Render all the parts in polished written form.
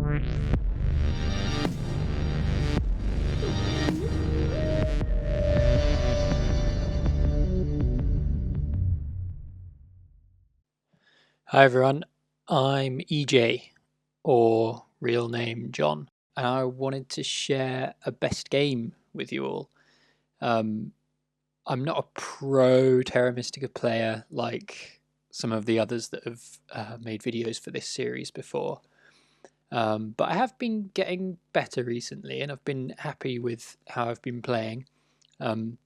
Hi everyone, I'm Ejay, or real name John, and I wanted to share a best game with you all. Um, I'm not a pro Terra Mystica player like some of the others that have made videos for this series before, but I have been getting better recently, and I've been happy with how I've been playing. Um,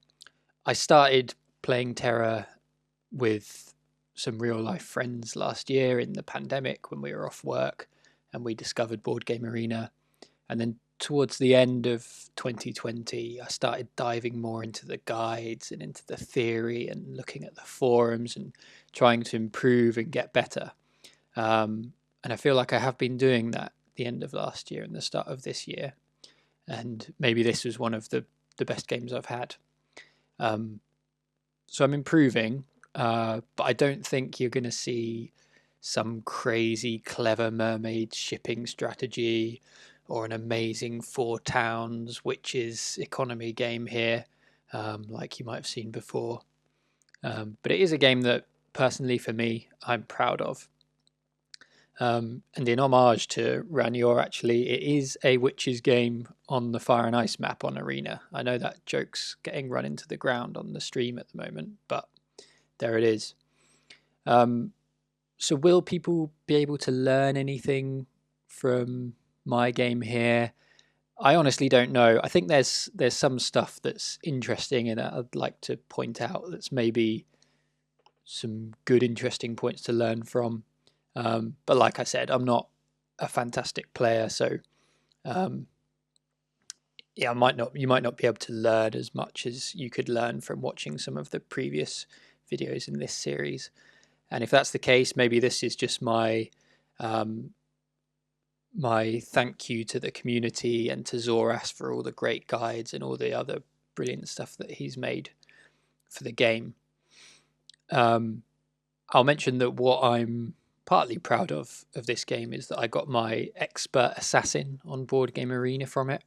I started playing Terra with some real life friends last year in the pandemic when we were off work and we discovered Board Game Arena. And then towards the end of 2020, I started diving more into the guides and into the theory and looking at the forums and trying to improve and get better. And I feel like I have been doing that at the end of last year and the start of this year. And maybe this was one of the best games I've had. So I'm improving, but I don't think you're going to see some crazy, clever mermaid shipping strategy or an amazing Four Towns witches economy game here, like you might have seen before. But it is a game that, personally, for me, I'm proud of. And in homage to Ranior, actually, it is a witches game on the Fire and Ice map on Arena. I know that joke's getting run into the ground on the stream at the moment, but there it is. So will people be able to learn anything from my game here? I honestly don't know. I think there's some stuff that's interesting and I'd like to point out that's maybe some good interesting points to learn from. But like I said, I'm not a fantastic player, so yeah, you might not be able to learn as much as you could learn from watching some of the previous videos in this series. And if that's the case, maybe this is just my my thank you to the community and to Zoras for all the great guides and all the other brilliant stuff that he's made for the game. I'll mention that what I'm partly proud of this game is that I got my expert assassin on Board Game Arena from it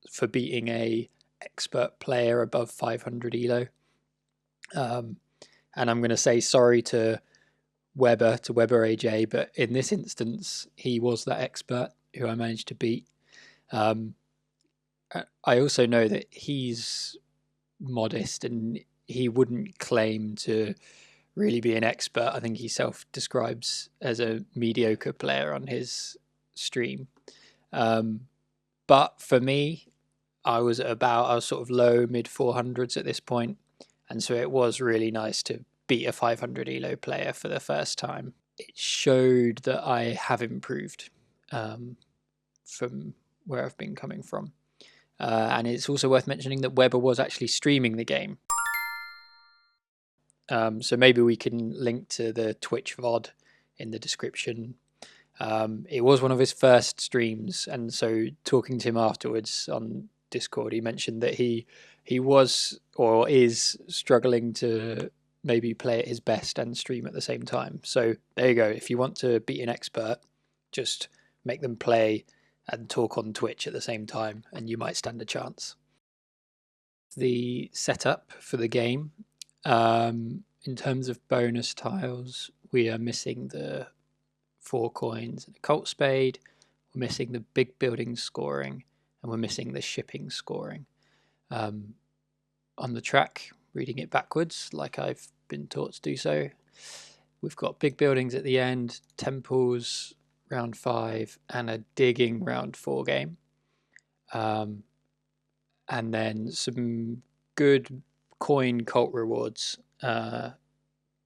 for beating a expert player above 500 elo. And I'm going to say sorry to Weber Ejay, but in this instance, he was that expert who I managed to beat. I also know that he's modest and he wouldn't claim to really be an expert. I think he self-describes as a mediocre player on his stream. But for me, I was sort of low mid 400s at this point, and so it was really nice to beat a 500 elo player for the first time. It showed that I have improved from where I've been coming from. And it's also worth mentioning that Weber was actually streaming the game. So maybe we can link to the Twitch VOD in the description. It was one of his first streams, and so talking to him afterwards on Discord, he mentioned that he was or is struggling to maybe play at his best and stream at the same time. So there you go. If you want to beat an expert, just make them play and talk on Twitch at the same time, and you might stand a chance. The setup for the game, in terms of bonus tiles, we are missing the 4 coins and a cult spade. We're missing the big building scoring, and we're missing the shipping scoring. On the track, reading it backwards, like I've been taught to do so, we've got big buildings at the end, temples round 5, and a digging round 4 game. And then some good coin cult rewards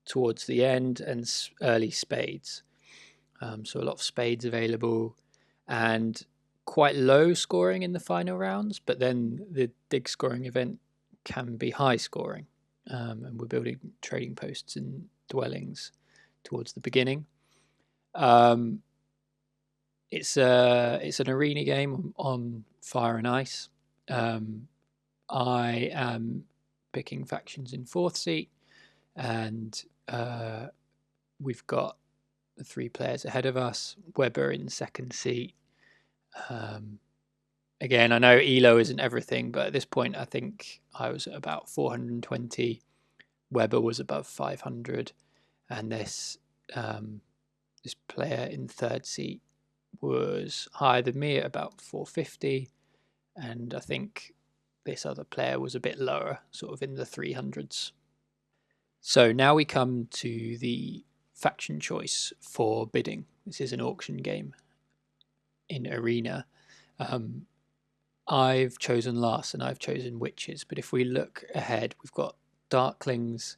towards the end and early spades. So a lot of spades available and quite low scoring in the final rounds, but then the big scoring event can be high scoring. And we're building trading posts and dwellings towards the beginning. It's an arena game on Fire and Ice. I am picking factions in 4th seat, and we've got the 3 players ahead of us. Weber in 2nd seat, Again, I know Elo isn't everything, but at this point, I think I was at about 420. Weber was above 500, and this player in third seat was higher than me at about 450, and I think this other player was a bit lower, sort of in the 300s. So now we come to the faction choice for bidding. This is an auction game in Arena. I've chosen last and I've chosen Witches, but if we look ahead, we've got Darklings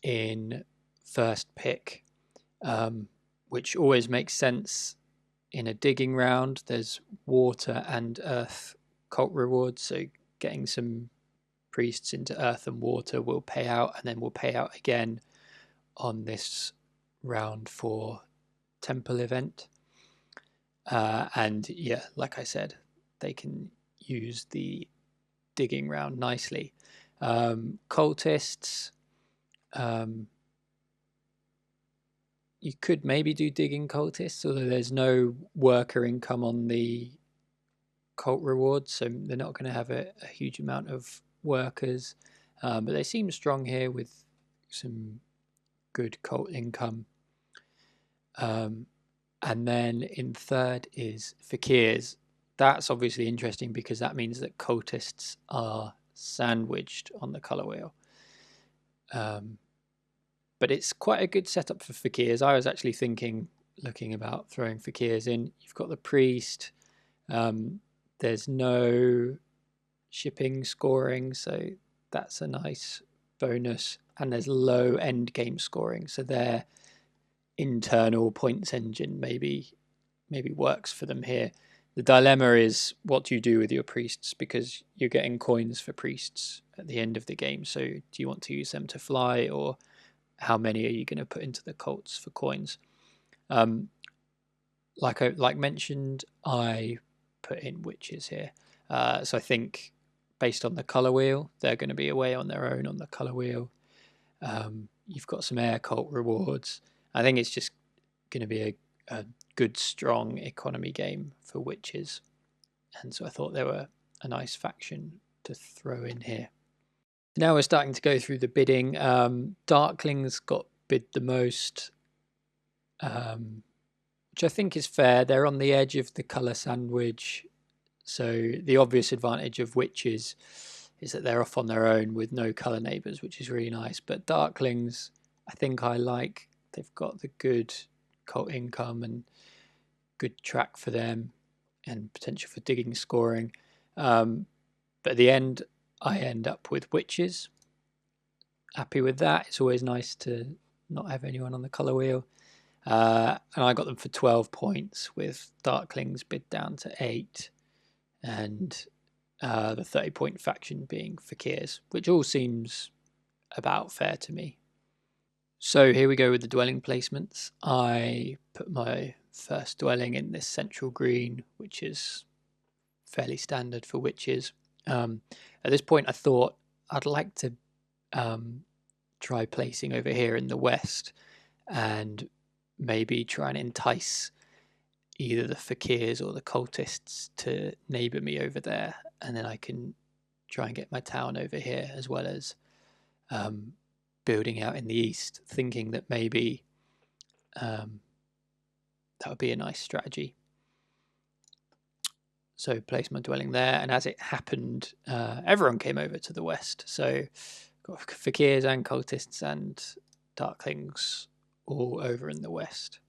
in first pick, which always makes sense in a digging round. There's water and earth cult rewards, so getting some priests into earth and water will pay out, and then will pay out again on this round 4 temple event. And yeah, like I said, they can use the digging round nicely. Cultists, you could maybe do digging cultists, although there's no worker income on the cult rewards, so they're not going to have a huge amount of workers. But they seem strong here with some good cult income. And then in third is Fakirs. That's obviously interesting because that means that cultists are sandwiched on the colour wheel. But it's quite a good setup for Fakirs. I was actually looking about throwing Fakirs in. You've got the priest. There's no shipping scoring, so that's a nice bonus. And there's low end game scoring, so their internal points engine maybe works for them here. The dilemma is what do you do with your priests, because you're getting coins for priests at the end of the game. So do you want to use them to fly, or how many are you going to put into the cults for coins? Like mentioned, I put in Witches here. So I think based on the colour wheel, they're going to be away on their own on the colour wheel. You've got some air cult rewards. I think it's just going to be a good, strong economy game for Witches. And so I thought they were a nice faction to throw in here. Now we're starting to go through the bidding. Darklings got bid the most, which I think is fair. They're on the edge of the colour sandwich. So the obvious advantage of Witches is that they're off on their own with no colour neighbours, which is really nice. But Darklings, I think I like. They've got the good cult income and good track for them and potential for digging scoring. But at the end, I end up with Witches. Happy with that. It's always nice to not have anyone on the colour wheel. And I got them for 12 points, with Darklings bid down to 8. And the 30-point faction being Fakirs, which all seems about fair to me. So here we go with the dwelling placements. I put my first dwelling in this central green, which is fairly standard for Witches. At this point, I thought I'd like to try placing over here in the west and maybe try and entice either the Fakirs or the cultists to neighbour me over there, and then I can try and get my town over here, as well as building out in the east, thinking that maybe that would be a nice strategy. So place my dwelling there, and as it happened, everyone came over to the west. So got Fakirs and cultists and Darklings all over in the west.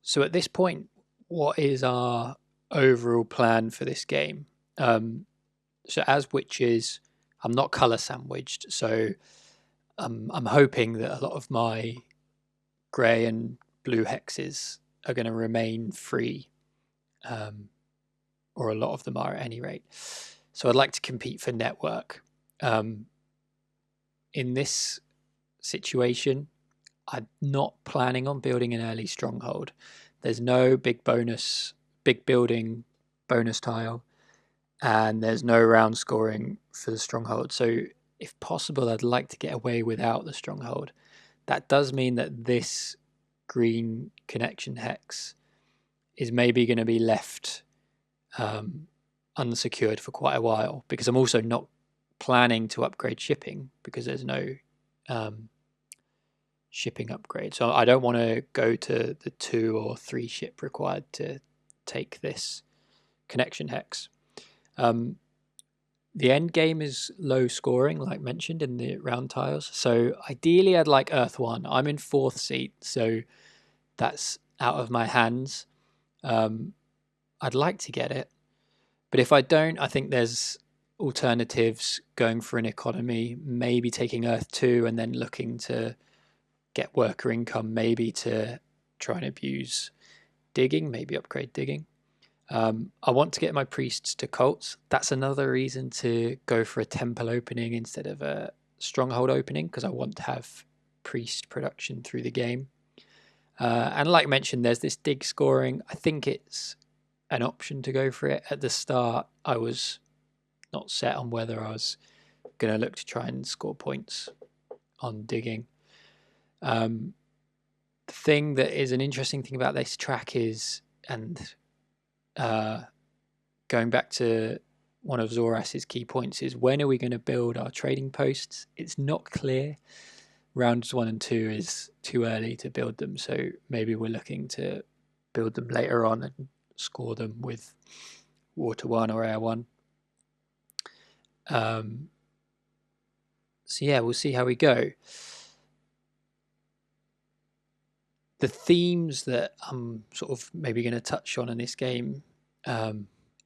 So at this point, what is our overall plan for this game? So as Witches, I'm not colour sandwiched, so I'm hoping that a lot of my grey and blue hexes are going to remain free, or a lot of them are at any rate. So I'd like to compete for network. In this situation, I'm not planning on building an early stronghold. There's no big building bonus tile, and there's no round scoring for the stronghold. So if possible, I'd like to get away without the stronghold. That does mean that this green connection hex is maybe going to be left unsecured for quite a while, because I'm also not planning to upgrade shipping because there's no shipping upgrade. So I don't want to go to the 2 or 3 ship required to take this connection hex. The end game is low scoring, like mentioned in the round tiles. So ideally, I'd like Earth 1. I'm in 4th seat, so that's out of my hands. I'd like to get it, but if I don't, I think there's alternatives, going for an economy, maybe taking Earth 2 and then looking to get worker income, maybe to try and abuse digging, maybe upgrade digging. I want to get my priests to cults. That's another reason to go for a temple opening instead of a stronghold opening, because I want to have priest production through the game. And like mentioned, there's this dig scoring. I think it's an option to go for it. At the start, I was not set on whether I was going to look to try and score points on digging. The thing that is an interesting thing about this track is, and going back to one of Zoras's key points, is when are we going to build our trading posts? It's not clear. Rounds 1 and 2 is too early to build them, so maybe we're looking to build them later on and score them with Water 1 or Air 1. So yeah, we'll see how we go. The themes that I'm sort of maybe going to touch on in this game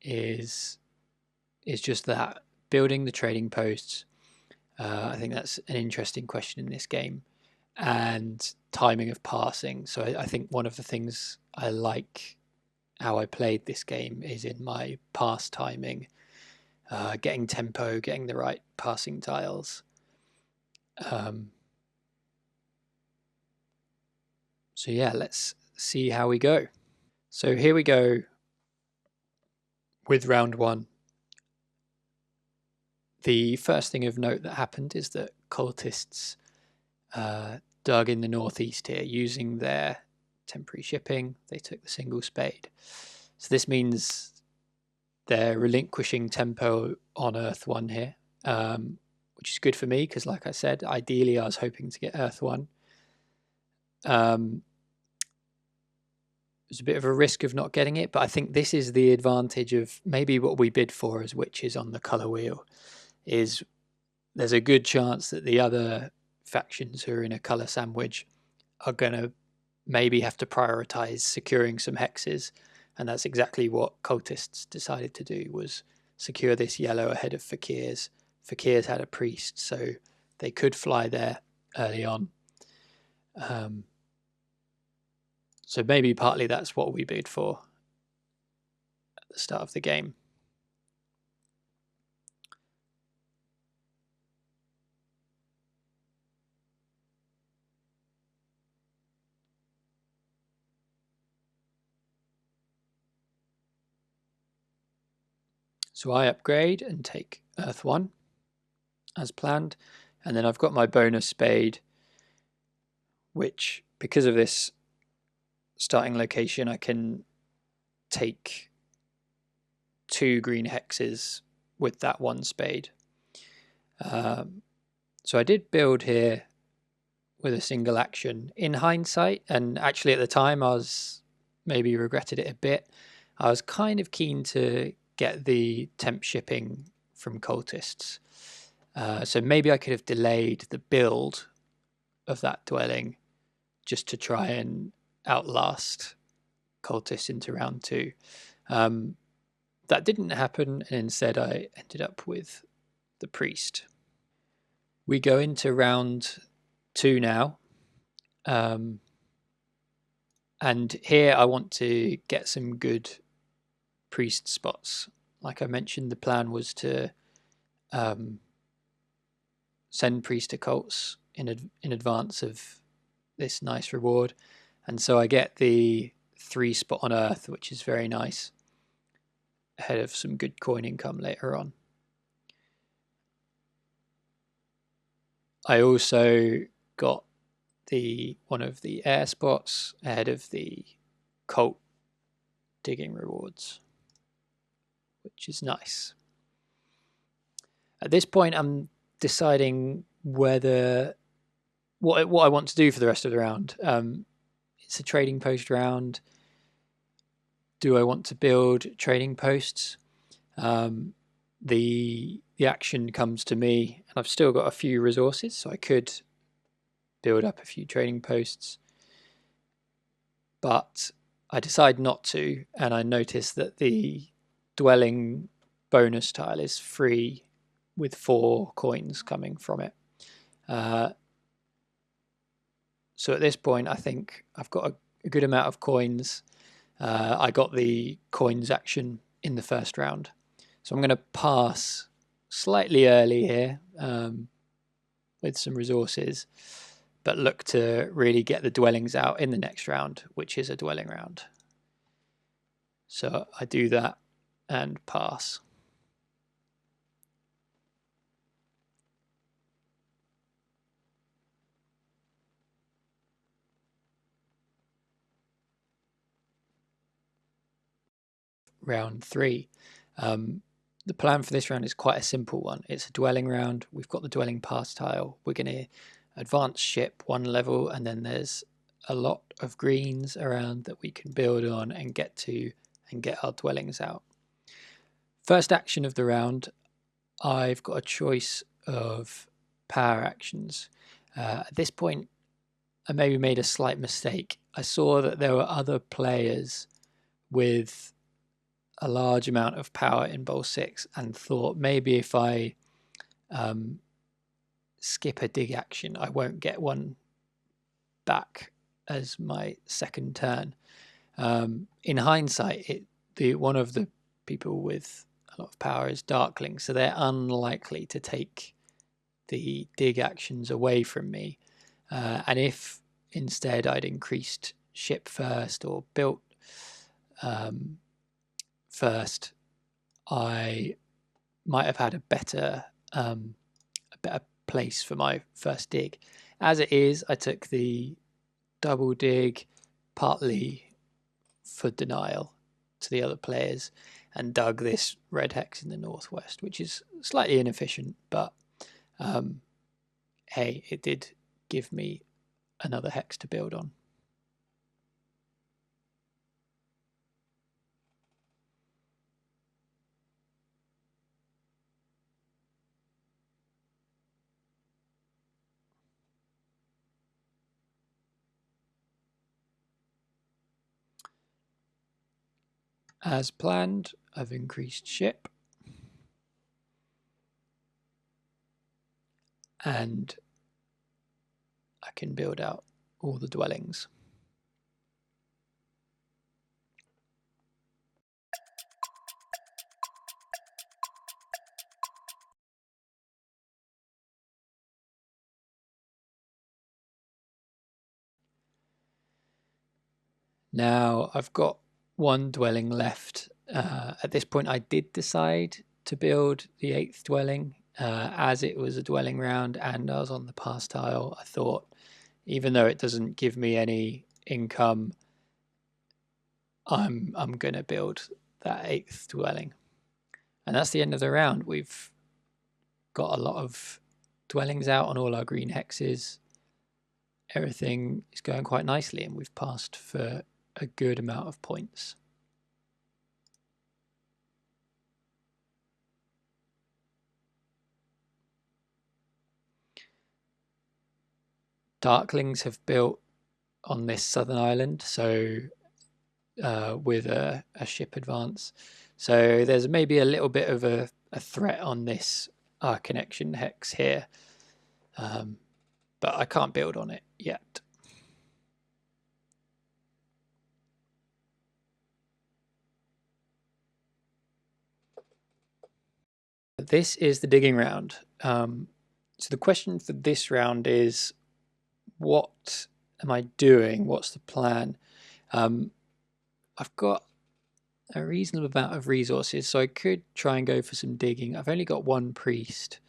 is just that, building the trading posts. I think that's an interesting question in this game, and timing of passing. So I think one of the things I like how I played this game is in my pass timing, getting tempo, getting the right passing tiles. So yeah, let's see how we go. So here we go with round 1. The first thing of note that happened is that cultists dug in the northeast here using their temporary shipping. They took the single spade. So this means they're relinquishing tempo on Earth 1 here, which is good for me because, like I said, ideally I was hoping to get Earth 1. There's a bit of a risk of not getting it, but I think this is the advantage of maybe what we bid for as witches on the colour wheel, is there's a good chance that the other factions who are in a colour sandwich are going to maybe have to prioritise securing some hexes, and that's exactly what cultists decided to do, was secure this yellow ahead of fakirs. Fakirs had a priest, so they could fly there early on. So maybe partly that's what we bid for at the start of the game. So I upgrade and take Earth 1 as planned, and then I've got my bonus spade, which, because of this starting location, I can take 2 green hexes with that 1 spade. So I did build here with a single action. In hindsight, and actually at the time I was maybe regretted it a bit, I was kind of keen to get the temp shipping from cultists. So maybe I could have delayed the build of that dwelling just to try and outlast cultists into round 2. That didn't happen, and instead I ended up with the priest. We go into round 2 now. And here I want to get some good priest spots. Like I mentioned, the plan was to send priest to cults in advance of this nice reward. And so I get the 3 spot on Earth, which is very nice, ahead of some good coin income later on. I also got one of the air spots ahead of the cult digging rewards, which is nice. At this point, I'm deciding whether what I want to do for the rest of the round. It's a trading post round. Do I want to build trading posts? The action comes to me, and I've still got a few resources, so I could build up a few trading posts. But I decide not to, and I notice that the dwelling bonus tile is free with 4 coins coming from it. So at this point, I think I've got a good amount of coins. I got the coins action in the first round. So I'm going to pass slightly early here with some resources, but look to really get the dwellings out in the next round, which is a dwelling round. So I do that and pass. Round 3. The plan for this round is quite a simple one. It's a dwelling round. We've got the dwelling pass tile. We're going to advance ship 1 level, and then there's a lot of greens around that we can build on and get to and get our dwellings out. First action of the round, I've got a choice of power actions. At this point, I maybe made a slight mistake. I saw that there were other players with a large amount of power in bowl 6 and thought maybe if I skip a dig action, I won't get one back as my second turn. In hindsight, one of the people with a lot of power is Darkling, so they're unlikely to take the dig actions away from me. And if instead I'd increased ship first or built first, I might have had a better place for my first dig. As it is, I took the double dig partly for denial to the other players and dug this red hex in the northwest, which is slightly inefficient, but hey, it did give me another hex to build on. As planned, I've increased ship. And I can build out all the dwellings. Now I've got 1 dwelling left. At this point, I did decide to build the 8th dwelling. As it was a dwelling round and I was on the pass tile, I thought, even though it doesn't give me any income, I'm going to build that 8th dwelling. And that's the end of the round. We've got a lot of dwellings out on all our green hexes. Everything is going quite nicely, and we've passed for a good amount of points. Darklings have built on this southern island, so with a ship advance. So there's maybe a little bit of a threat on this connection hex here, but I can't build on it yet. This is the digging round. So the question for this round is, what am I doing? What's the plan? I've got a reasonable amount of resources, so I could try and go for some digging. I've only got 1 priest,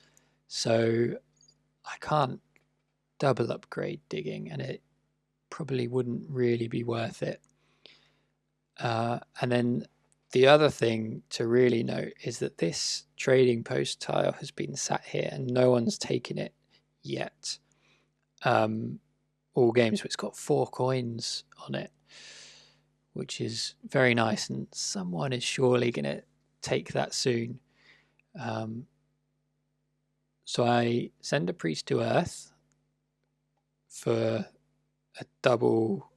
so I can't double upgrade digging, and it probably wouldn't really be worth it. And then the other thing to really note is that this trading post tile has been sat here and no one's taken it yet. All games, but it's got 4 coins on it, which is very nice, and someone is surely going to take that soon. So I send a priest to Earth for a double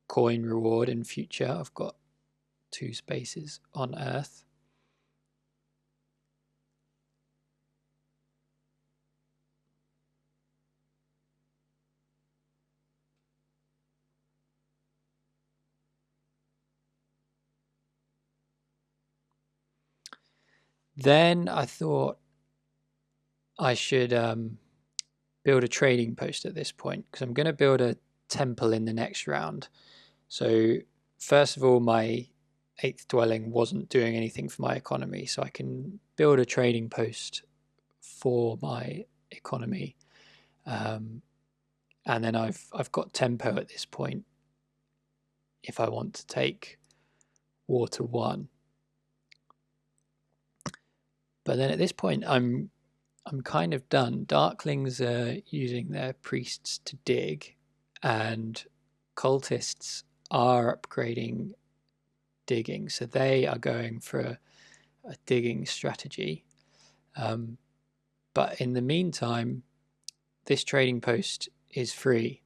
coin reward in future. I've got 2 spaces on Earth. Then I thought I should build a trading post at this point, because I'm going to build a temple in the next round. So first of all, my 8th dwelling wasn't doing anything for my economy, so I can build a trading post for my economy. And then I've got tempo at this point if I want to take water 1. But then at this point, I'm kind of done. Darklings are using their priests to dig, and cultists are upgrading digging, so they are going for a digging strategy. But in the meantime, this trading post is free.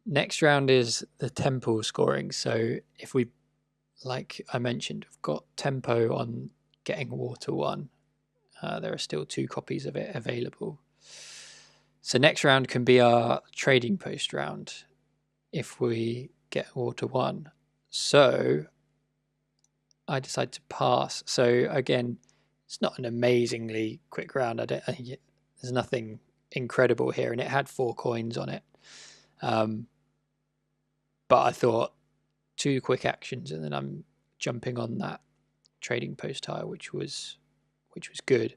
Next round is the tempo scoring. So if we, like I mentioned, we've got tempo on getting water 1. There are still 2 copies of it available. So next round can be our trading post round if we get water 1. So I decide to pass. So again, it's not an amazingly quick round. There's nothing incredible here, and it had 4 coins on it. But I thought 2 quick actions, and then I'm jumping on that trading post tile, which was good.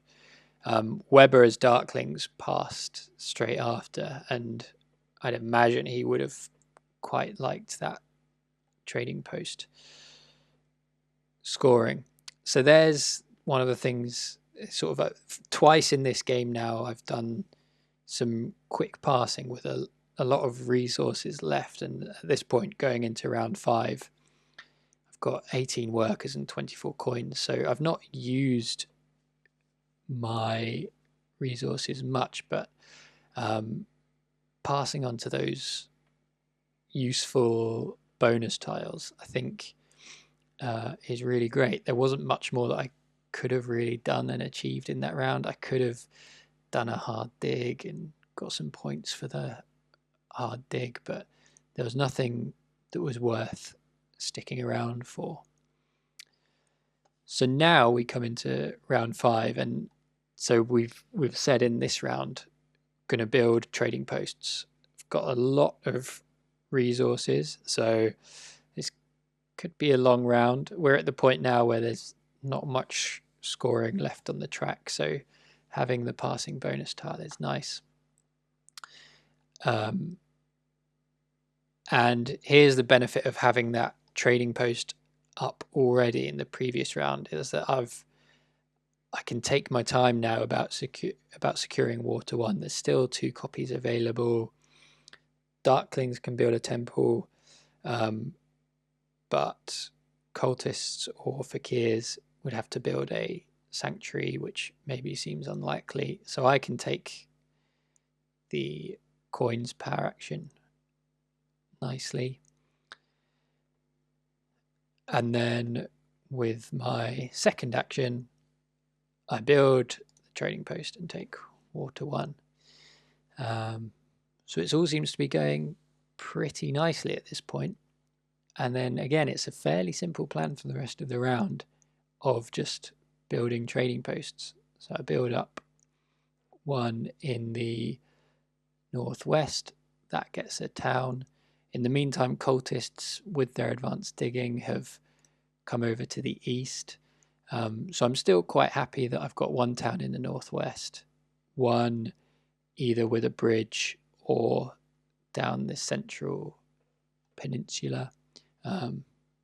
Weber as Darklings passed straight after, and I'd imagine he would have quite liked that trading post scoring. So there's one of the things, sort of twice in this game now, I've done some quick passing with a lot of resources left, and at this point, going into round 5, I've got 18 workers and 24 coins, so I've not used my resources much, but passing on to those useful bonus tiles, I think, is really great. There wasn't much more that I could have really done and achieved in that round. I could have done a hard dig and got some points for the hard dig, but there was nothing that was worth sticking around for. So now we come into round 5, and so we've said in this round, going to build trading posts. I've got a lot of resources, so this could be a long round. We're at the point now where there's not much scoring left on the track, so having the passing bonus tile is nice. And here's the benefit of having that trading post up already in the previous round, is that I can take my time now about securing water 1. There's still 2 copies available. Darklings can build a temple, but cultists or fakirs would have to build a sanctuary, which maybe seems unlikely. So I can take the coins power action nicely. And then with my second action, I build the trading post and take water 1. So it all seems to be going pretty nicely at this point. And then again, it's a fairly simple plan for the rest of the round of just building trading posts. So I build up 1 in the northwest. That gets a town. In the meantime, cultists with their advanced digging have come over to the east. So I'm still quite happy that I've got 1 town in the northwest, 1 either with a bridge or down the central peninsula.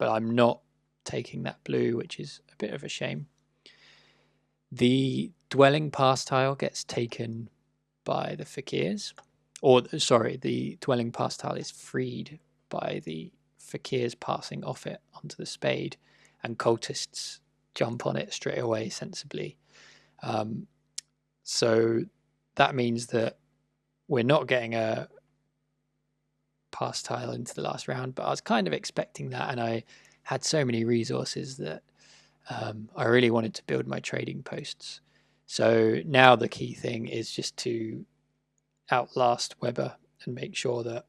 but I'm not taking that blue, which is a bit of a shame. The dwelling pass tile gets taken by the fakirs, or sorry, the dwelling pass tile is freed by the fakirs passing off it onto the spade, and cultists jump on it straight away sensibly. So that means that we're not getting a pass tile into the last round, but I was kind of expecting that, and I had so many resources that I really wanted to build my trading posts. So now the key thing is just to outlast Weber and make sure that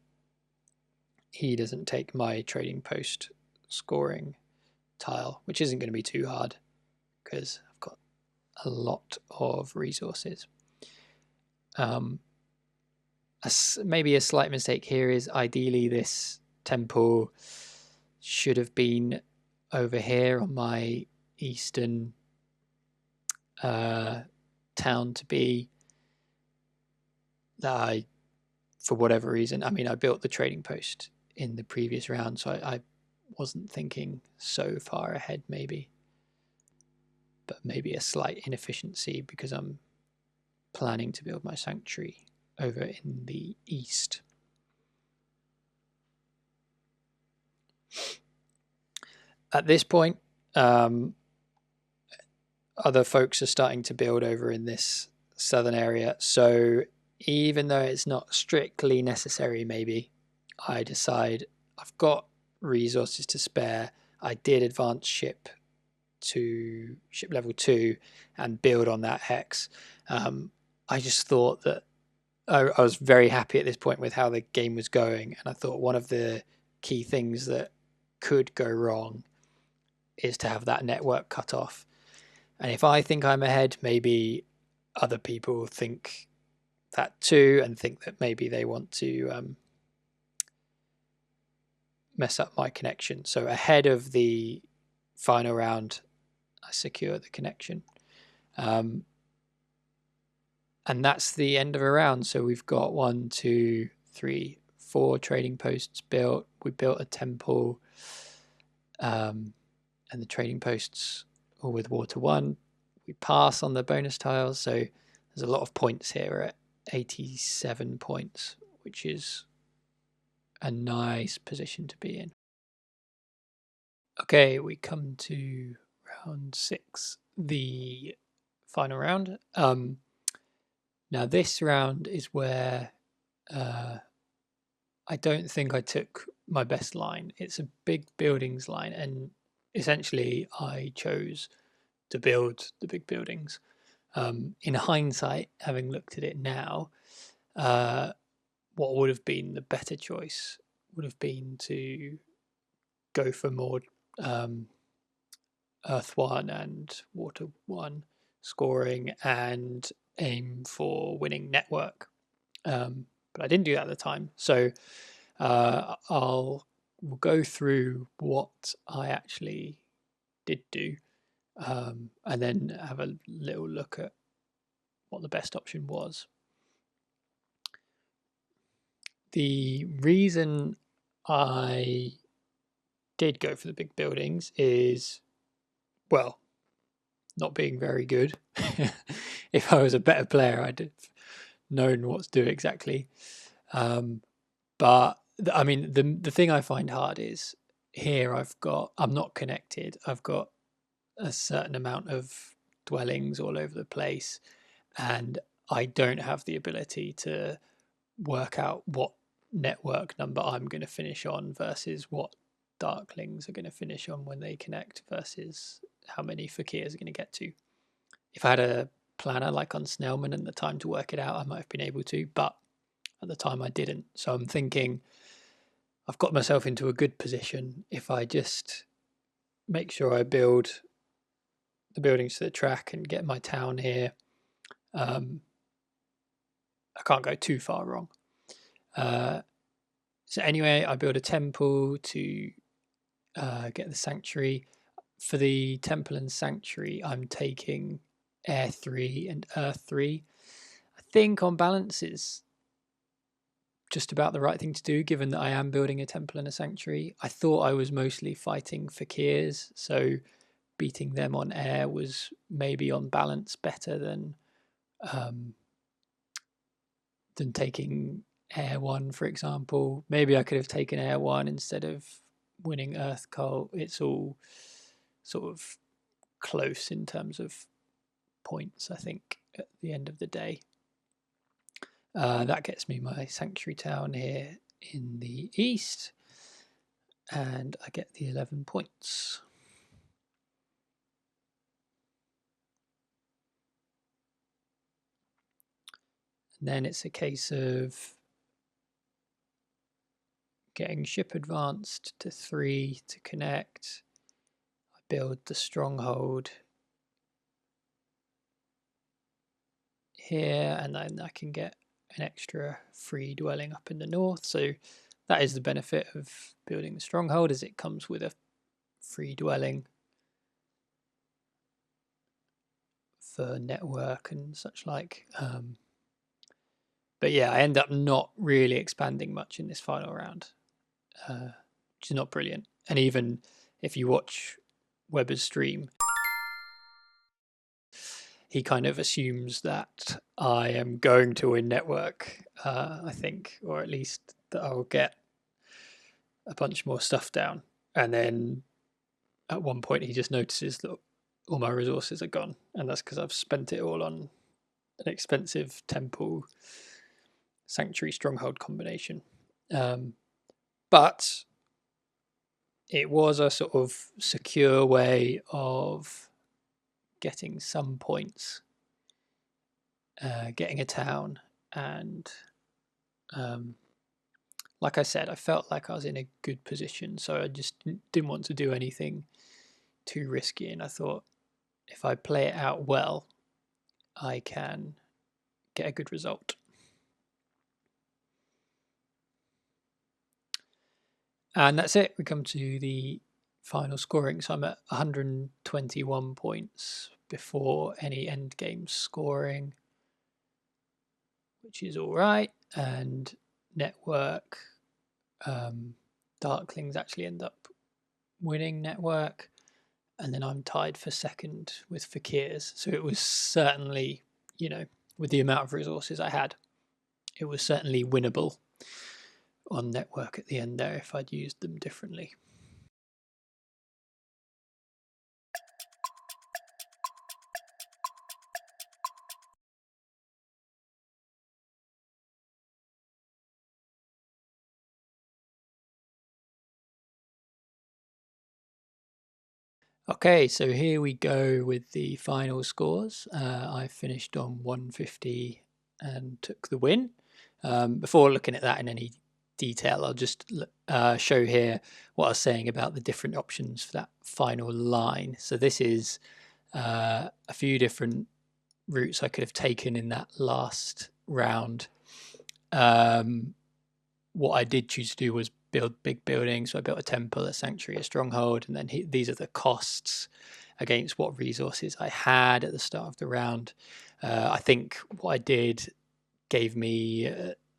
he doesn't take my trading post scoring tile, which isn't going to be too hard because I've got a lot of resources. Maybe a slight mistake here is ideally this temple should have been over here on my eastern town to be. I, for whatever reason, I mean, I built the trading post in the previous round, so I wasn't thinking so far ahead maybe. But maybe a slight inefficiency because I'm planning to build my sanctuary over in the east. At this point, other folks are starting to build over in this southern area. So even though it's not strictly necessary, maybe, I decide I've got resources to spare. I did advance ship to ship level 2 and build on that hex. I just thought that I was very happy at this point with how the game was going, and I thought one of the key things that could go wrong is to have that network cut off. And if I think I'm ahead, maybe other people think that too and think that maybe they want to mess up my connection. So ahead of the final round, I secure the connection. And that's the end of a round. So we've got 1, 2, 3, 4 trading posts built. We built a temple, and the trading posts all with water 1. We pass on the bonus tiles. So there's a lot of points here. We're at 87 points, which is a nice position to be in. Okay, we come to round 6, the final round. Now this round is where I don't think I took my best line. It's a big buildings line, and essentially I chose to build the big buildings. In hindsight, having looked at it now, what would have been the better choice would have been to go for more Earth 1 and Water 1 scoring and aim for winning network. But I didn't do that at the time. So we'll go through what I actually did do, and then have a little look at what the best option was. The reason I did go for the big buildings is, well, not being very good. If I was a better player, I'd have known what to do exactly. But I mean, the thing I find hard is here I'm not connected. I've got a certain amount of dwellings all over the place, and I don't have the ability to work out what network number I'm going to finish on versus what Darklings are going to finish on when they connect versus how many Fakirs are going to get to. If I had a planner like on Snellman and the time to work it out, I might have been able to, but at the time I didn't. So I'm thinking I've got myself into a good position if I just make sure I build the buildings to the track and get my town here. I can't go too far wrong. So anyway, I build a temple to get the sanctuary. For the temple and sanctuary, I'm taking air 3 and earth 3. I think on balance it's just about the right thing to do, given that I am building a temple and a sanctuary. I thought I was mostly fighting fakirs, so beating them on air was maybe on balance better than taking air 1, for example. Maybe I could have taken air 1 instead of winning Earth Cult. It's all sort of close in terms of points, I think, at the end of the day. That gets me my sanctuary town here in the east, and I get the 11 points. And then it's a case of getting ship advanced to 3 to connect. I build the stronghold here, and then I can get an extra free dwelling up in the north. So that is the benefit of building the stronghold, is it comes with a free dwelling for network and such like. But yeah, I end up not really expanding much in this final round, which is not brilliant. And even if you watch Weber's stream, he kind of assumes that I am going to win network, I think, or at least that I'll get a bunch more stuff down. And then at one point he just notices that all my resources are gone, and that's because I've spent it all on an expensive temple sanctuary stronghold combination. But it was a sort of secure way of getting some points, getting a town, and like I said, I felt like I was in a good position, so I just didn't want to do anything too risky, and I thought if I play it out well, I can get a good result. And that's it. We come to the final scoring. So I'm at 121 points before any end game scoring, which is all right. And network, Darklings actually end up winning network. And then I'm tied for second with Fakirs. So it was certainly, with the amount of resources I had, it was certainly winnable on network at the end there if I'd used them differently. Okay, so here we go with the final scores. I finished on 150 and took the win. Before looking at that in any detail, I'll just show here what I was saying about the different options for that final line. So this is a few different routes I could have taken in that last round. What I did choose to do was build big buildings. So I built a temple, a sanctuary, a stronghold, and then these are the costs against what resources I had at the start of the round. I think what I did gave me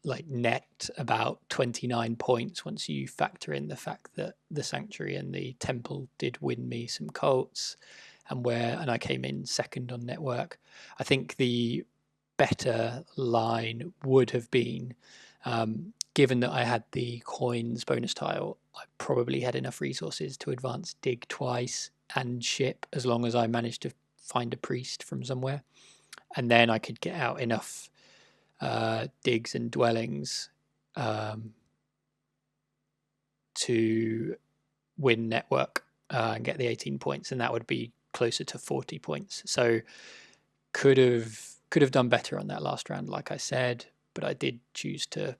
like net about 29 points once you factor in the fact that the sanctuary and the temple did win me some cults, and I came in second on network. I think the better line would have been, given that I had the coins bonus tile, I probably had enough resources to advance dig twice and ship, as long as I managed to find a priest from somewhere. And then I could get out enough digs and dwellings to win network and get the 18 points, and that would be closer to 40 points. So could have done better on that last round, like I said, but I did choose to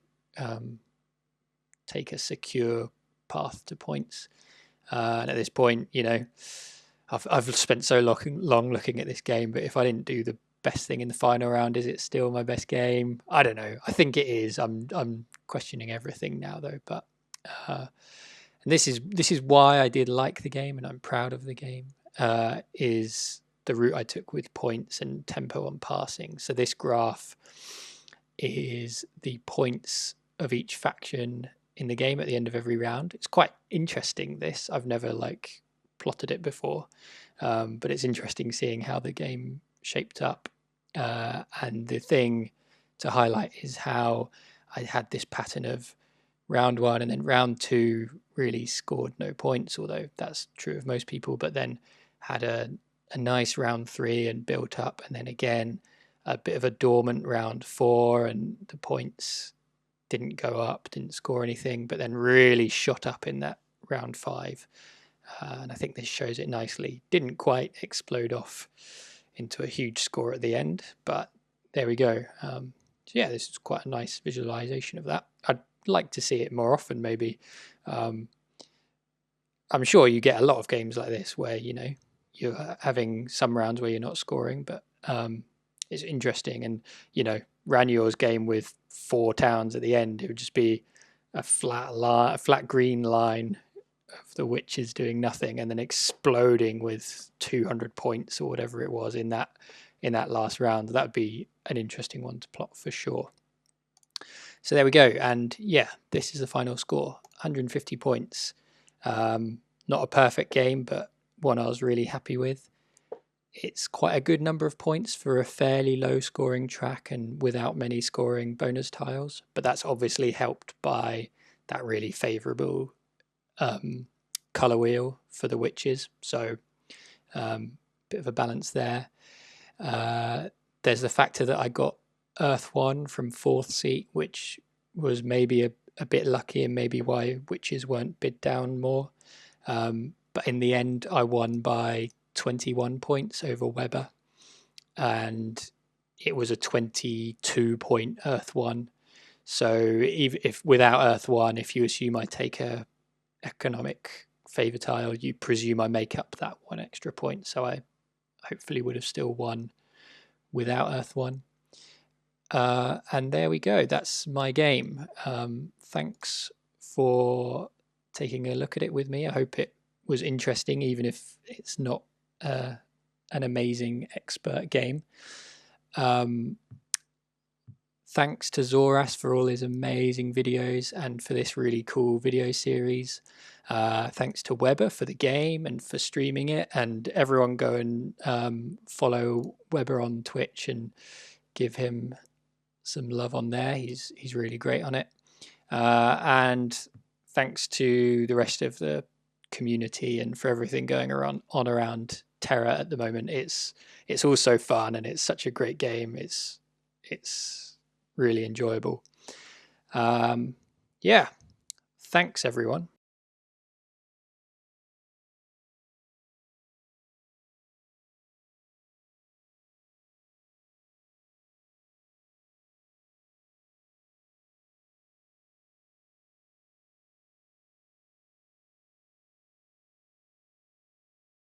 take a secure path to points. And at this point, I've spent so long looking at this game, but if I didn't do the best thing in the final round, is it still my best game? I don't know. I think it is. I'm questioning everything now though, but and this is why I did like the game, and I'm proud of the game. Is the route I took with points and tempo on passing. So this graph is the points of each faction in the game at the end of every round. It's quite interesting, this. I've never like plotted it before, but it's interesting seeing how the game shaped up. And the thing to highlight is how I had this pattern of round one and then round two really scored no points, although that's true of most people, but then had a nice round three and built up, and then again a bit of a dormant round four, and the points didn't go up, didn't score anything, but then really shot up in that round five. And I think this shows it nicely. Didn't quite explode off into a huge score at the end, but there we go. So yeah, this is quite a nice visualization of that. I'd like to see it more often, maybe. I'm sure you get a lot of games like this where, you know, you're having some rounds where you're not scoring, but it's interesting. And, you know, Ranior's game with 4 towns at the end, it would just be a flat green line of the witches doing nothing and then exploding with 200 points or whatever it was in that last round. That would be an interesting one to plot for sure. So there we go. And yeah, this is the final score, 150 points. Not a perfect game, but one I was really happy with. It's quite a good number of points for a fairly low scoring track and without many scoring bonus tiles. But that's obviously helped by that really favourable colour wheel for the witches. So bit of a balance there. There's the factor that I got Earth 1 from 4th seat, which was maybe a bit lucky and maybe why witches weren't bid down more. But in the end, I won by 21 points over Weber, and it was a 22-point Earth 1. So if without Earth 1, if you assume I take a economic favour tile, you presume I make up that 1 extra point. So I hopefully would have still won without Earth 1. And there we go. That's my game. Thanks for taking a look at it with me. I hope it was interesting, even if it's not an amazing expert game. Thanks to Zoras for all his amazing videos and for this really cool video series. Thanks to Weber for the game and for streaming it. And everyone go and follow Weber on Twitch and give him some love on there. He's really great on it. And thanks to the rest of the community and for everything going around Terra at the moment. It's also fun and it's such a great game. It's really enjoyable. Yeah, thanks everyone.